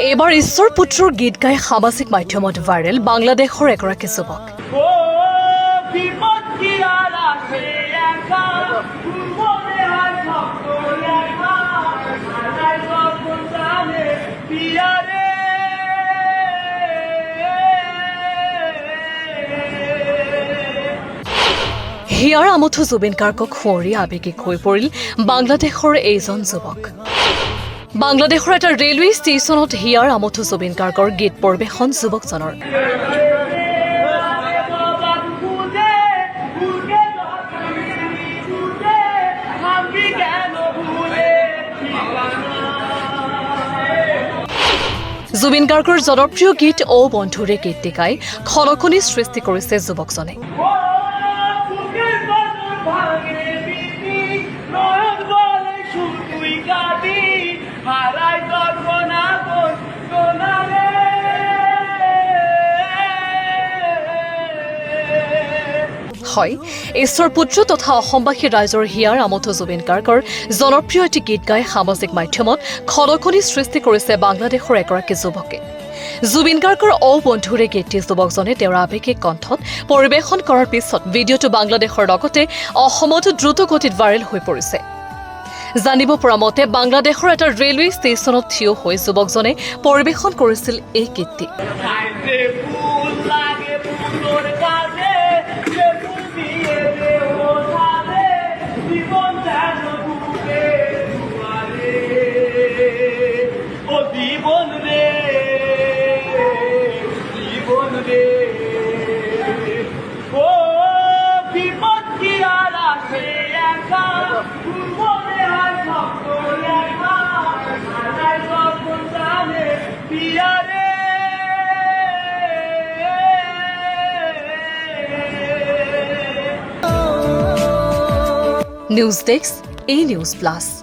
এবাৰ ঈশ্বৰ পুত্ৰৰ গীত গাই সামাজিক মাধ্যমত ভাইৰেল বাংলাদেশৰ এগৰাকী যুৱক। হিয়াৰ আমঠু জুবিন গাৰ্গক সুঁৱৰি আৱেগিক হৈ পৰিল বাংলাদেশৰ এইজন যুৱক। বাংলাদেশৰ এটা ৰেলৱে ষ্টেচনত হিয়াৰ আমঠু জুবিন গাৰ্গৰ গীত পৰিৱেশন যুৱকজনৰ। জুবিন গাৰ্গৰ জনপ্ৰিয় গীত ও বন্ধুৰে গীত গাই খলকনি সৃষ্টি কৰিছে যুৱকজনে। হয়, ঈশ্বৰ পুত্ৰ তথা অসমবাসী ৰাইজৰ হিয়াৰ আমঠু জুবিন গাৰ্গৰ জনপ্ৰিয় এটি গীত গাই সামাজিক মাধ্যমত খলকনি সৃষ্টি কৰিছে বাংলাদেশৰ এগৰাকী যুৱকে। জুবিন গাৰ্গৰ ও বন্ধুৰে গীতটি যুৱকজনে তেওঁৰ আৱেগিক কণ্ঠত পৰিৱেশন কৰাৰ পিছত ভিডিঅ'টো বাংলাদেশৰ লগতে অসমতো দ্ৰুতগতিত ভাইৰেল হৈ পৰিছে। জানিব পৰা মতে বাংলাদেশৰ এটা ৰেলৱে ষ্টেচনত থিয় হৈ যুৱকজনে পৰিৱেশন কৰিছিল এই গীতটি। News desk, A News Plus।